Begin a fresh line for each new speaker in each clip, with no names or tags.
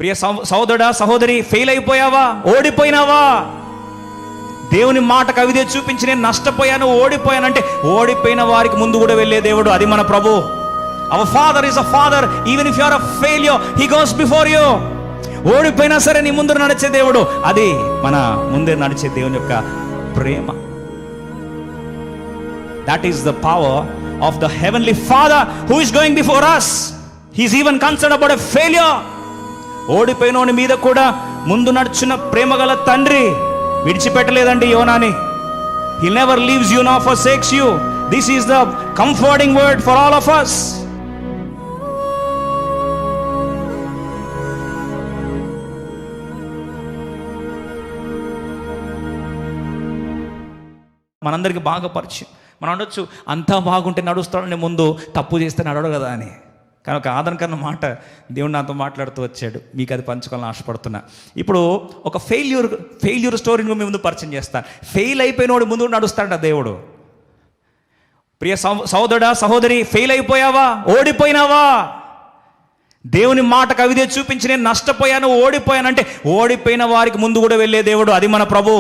ప్రియ సహోదరుడా, సహోదరి, ఫెయిల్ అయిపోయావా? ఓడిపోయినావా? దేవుని మాటకు అవిదే చూపించి నేను నష్టపోయాను, ఓడిపోయానంటే ఓడిపోయిన వారికి ముందు కూడా వెళ్ళే దేవుడు, అది మన ప్రభు. Our father is a father even if you are a failure, he goes before you. ఓడిపోయినా సరే నీ ముందు నడిచే దేవుడు, అది మన ముందే నడిచే దేవుని యొక్క ప్రేమ. That is the power of the heavenly father who is going before us. He is even concerned about a failure. ఓడిపోయినోని మీద కూడా ముందు నడుచున్న ప్రేమ గల తండ్రి విడిచిపెట్టలేదండి యోనాని. He never leaves you nor forsakes you. This is the comforting word for all of us. మనందరికి బాగా పరిచయం. మనం అనొచ్చు, అంతా బాగుంటే నడుస్తాడని, ముందు తప్పు చేస్తే నడవడు కదా అని. కానీ ఒక ఆదరణకరణ మాట దేవుడు నాతో మాట్లాడుతూ వచ్చాడు, మీకు అది పంచుకోవాలని ఆశపడుతున్నా. ఇప్పుడు ఒక ఫెయిల్యూర్ స్టోరీని మీ ముందు పరిచయం చేస్తాను. ఫెయిల్ అయిపోయినోడు ముందు నడుస్తాడు దేవుడు. ప్రియ సహోదరుడా, సహోదరి, ఫెయిల్ అయిపోయావా? ఓడిపోయినావా? దేవుని మాటకు అవిదే చూపించి నేను నష్టపోయాను, ఓడిపోయానంటే ఓడిపోయిన వారికి ముందు కూడా వెళ్ళే దేవుడు, అది మన ప్రభు.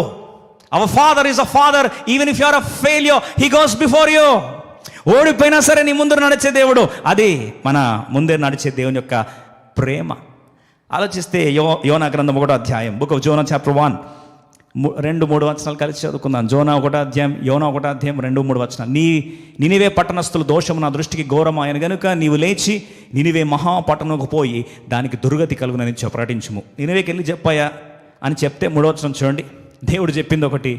Our father is a father even if you are a failure, he goes before you. ఓడిపోయినా సరే నీ ముందు నడిచే దేవుడు, అది మన ముందే నడిచే దేవుని యొక్క ప్రేమ. ఆలోచిస్తే యోనా గ్రంథం 1వ అధ్యాయం, బుక్ ఆఫ్ జోనా చాప్టర్ 1, 2-3 వచనాలు కలిసి చదువుకుందాం. జోనా 1వ అధ్యాయం, యోనా 1వ అధ్యాయం 2-3 వచనాలు. నినివే పట్టణస్థుల దోషము నా దృష్టికి ఘోరమాయను గనుక నీవు లేచి నినివే మహాపట్టణంకు పోయి దానికి దుర్గతి కలుగునని ప్రకటించుము. నినివేకి వెళ్ళి చెప్పాయా అని చెప్తే 3వ వచనం చూడండి. దేవుడు చెప్పింది ఒకటి,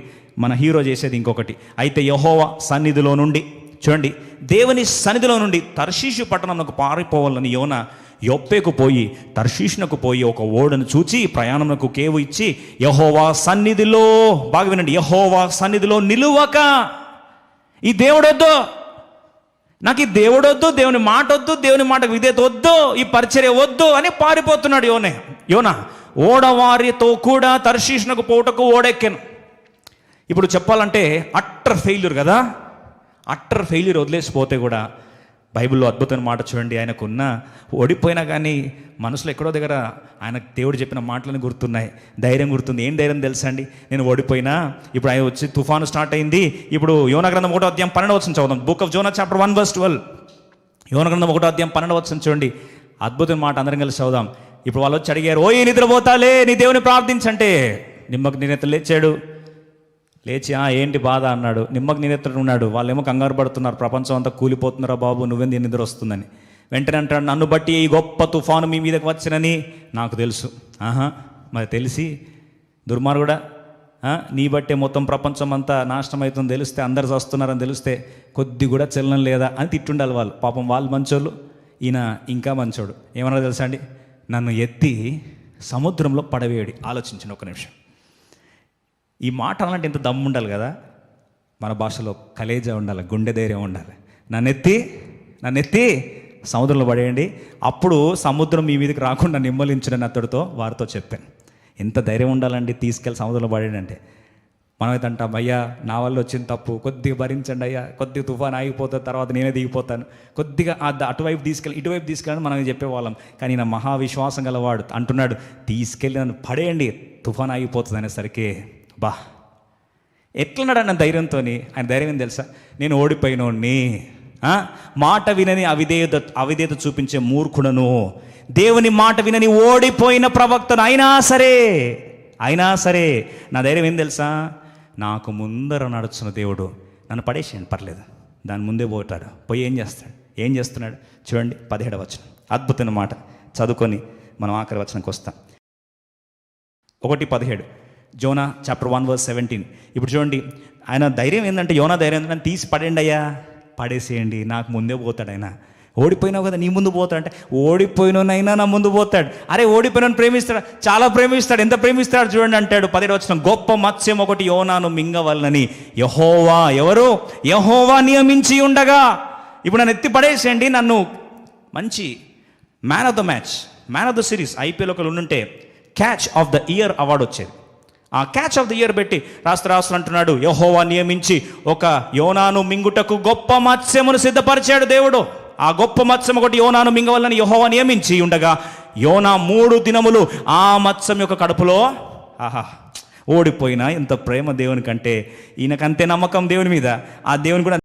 మన హీరో చేసేది ఇంకొకటి. అయితే యెహోవా సన్నిధిలో నుండి, చూడండి, దేవుని సన్నిధిలో నుండి తర్షీషు పట్టణంకు పారిపోవాలని యోనా యొప్పేకు పోయి తర్షీషునకు పోయి ఒక ఓడను చూచి ప్రయాణమునకు కేవు ఇచ్చి యెహోవా సన్నిధిలో, బాగా వినండి, యెహోవా సన్నిధిలో నిలువక, ఈ దేవుడొద్దు నాకు, ఈ దేవుడొద్దు, దేవుని మాట వద్దు, దేవుని మాటకు విధేయత వద్దు, ఈ పరిచర్య వద్దు అని పారిపోతున్నాడు యోనా. ఓడవారితో కూడా తర్షీషునకు పోటకు ఓడెక్కాను. ఇప్పుడు చెప్పాలంటే అట్టర్ ఫెయిల్యూర్ కదా. అట్టర్ ఫెయిల్యూర్ వదిలేసిపోతే కూడా బైబిల్లో అద్భుతమైన మాట చూడండి. ఆయనకున్న ఓడిపోయినా కానీ మనసులో ఎక్కడో దగ్గర ఆయన దేవుడు చెప్పిన మాటలను గుర్తున్నాయి, ధైర్యం గుర్తుంది. ఏం ధైర్యం తెలుసా అండి? నేను ఓడిపోయినా, ఇప్పుడు ఆయన వచ్చి తుఫాను స్టార్ట్ అయింది. ఇప్పుడు యోనా గ్రంథం 1వ అధ్యాయం 12వ వచనం చదువుదాం. Book of Zona chapter 1 verse 12. యోనా గ్రంథం 1వ అధ్యాయం 12వ వచనం చూడండి, అద్భుతమైన మాట, అందరం కలిసి చదువుదాం. ఇప్పుడు వాళ్ళు వచ్చి అడిగారు, ఓ నిద్రపోతాలే, నీ దేవుని ప్రార్థించంటే నిమ్మకు నేనెత్త లేచాడు. లేచి ఏంటి బాధ అన్నాడు. నిమ్మకు నేనెత్తడు ఉన్నాడు. వాళ్ళేమో కంగారు పడుతున్నారు, ప్రపంచం అంతా కూలిపోతున్నారా బాబు, నువ్వేంది నిద్ర వస్తుందని. వెంటనే అంటాడు, నన్ను బట్టి ఈ గొప్ప తుఫాను మీ మీదకి వచ్చినని నాకు తెలుసు. మరి తెలిసి దుర్మార్గుడా, నీ బట్టే మొత్తం ప్రపంచం అంతా నాశనం అవుతుందని తెలిస్తే, అందరు చస్తున్నారని తెలిస్తే కొద్ది కూడా చలనం లేదా అని తిట్టుండాలి వాళ్ళు. పాపం వాళ్ళు మంచోళ్ళు, ఈయన ఇంకా మంచోడు. ఏమన్నా తెలుసా అండి? నన్ను ఎత్తి సముద్రంలో పడవేయడి. ఆలోచించండి ఒక నిమిషం. ఈ మాట అలాంటి ఎంత దమ్ము ఉండాలి కదా. మన భాషలో కలేజా ఉండాలి, గుండె ధైర్యం ఉండాలి. నన్నెత్తి సముద్రంలో పడేయండి, అప్పుడు సముద్రం మీ మీదకి రాకుండా నిమ్మలించడని అతడితో వారితో చెప్పాను. ఎంత ధైర్యం ఉండాలండి, తీసుకెళ్ళి సముద్రంలో పడేయండి అంటే. మనమైతే అంటాం, అయ్యా నా వల్ల వచ్చిన తప్పు కొద్దిగా భరించండి అయ్యా, కొద్దిగా తుఫాన్ ఆగిపోతుంది, తర్వాత నేనే దిగిపోతాను, కొద్దిగా అటువైపు తీసుకెళ్ళి ఇటువైపు తీసుకెళ్ళని మనం చెప్పేవాళ్ళం. కానీ నా మహావిశ్వాసం గలవాడు అంటున్నాడు, తీసుకెళ్ళి నన్ను పడేయండి, తుఫాన్ ఆగిపోతుంది అనేసరికి బా ఎట్లన్నాడు అన్న ధైర్యంతో. ఆయన ధైర్యం ఏం తెలుసా? నేను ఓడిపోయినోడిని, మాట వినని అవిధేయత చూపించే మూర్ఖుడను, దేవుని మాట వినని ఓడిపోయిన ప్రవక్తను. అయినా సరే నా ధైర్యం ఏం తెలుసా? నాకు ముందర నడుచున్న దేవుడు నన్ను పడేసేయండి పర్లేదు, దాని ముందే పోతాడు. పోయి ఏం చేస్తున్నాడు చూడండి. 17వ వచనం, అద్భుతమైన మాట చదువుకొని మనం ఆఖరి వచనంకి వస్తాం. 1:17 జోనా చాప్టర్ 1 verse 17. ఇప్పుడు చూడండి, ఆయన ధైర్యం ఏంటంటే, యోనా ధైర్యం ఏంటంటే, తీసి పడేయండి అయ్యా, పడేసేయండి, నాకు ముందే పోతాడు ఆయన. ఓడిపోయినావు కదా, నీ ముందు పోతాడంటే, ఓడిపోయినైనా నా ముందు పోతాడు. అరే ఓడిపోయిన ప్రేమిస్తాడు, చాలా ప్రేమిస్తాడు. ఎంత ప్రేమిస్తాడు చూడండి అంటాడు. 17వ వచనం, గొప్ప మత్స్యం ఒకటి యోనాను మింగవలనని యెహోవా నియమించి ఉండగా. ఇప్పుడు నన్ను ఎత్తి పడేసేయండి, నన్ను మంచి man of the match, man of the series, IPL ఒకరు ఉండుంటే catch of the year award వచ్చేది. ఆ క్యాచ్ ఆఫ్ ద ఇయర్ పెట్టి రాస్తూ అంటున్నాడు, యెహోవా నియమించి ఒక యోనాను మింగుటకు గొప్ప మత్స్యమును సిద్ధపరిచాడు దేవుడు. ఆ గొప్ప మత్స్యం ఒకటి యోనాను మింగవలని యెహోవా నియమించి ఉండగా యోనా 3 దినములు ఆ మత్స్యం యొక్క కడుపులో ఆహా ఓడిపోయినా ఎంత ప్రేమ దేవుని కంటే ఈయనకంతే నమ్మకం దేవుని మీద. ఆ దేవుని కూడా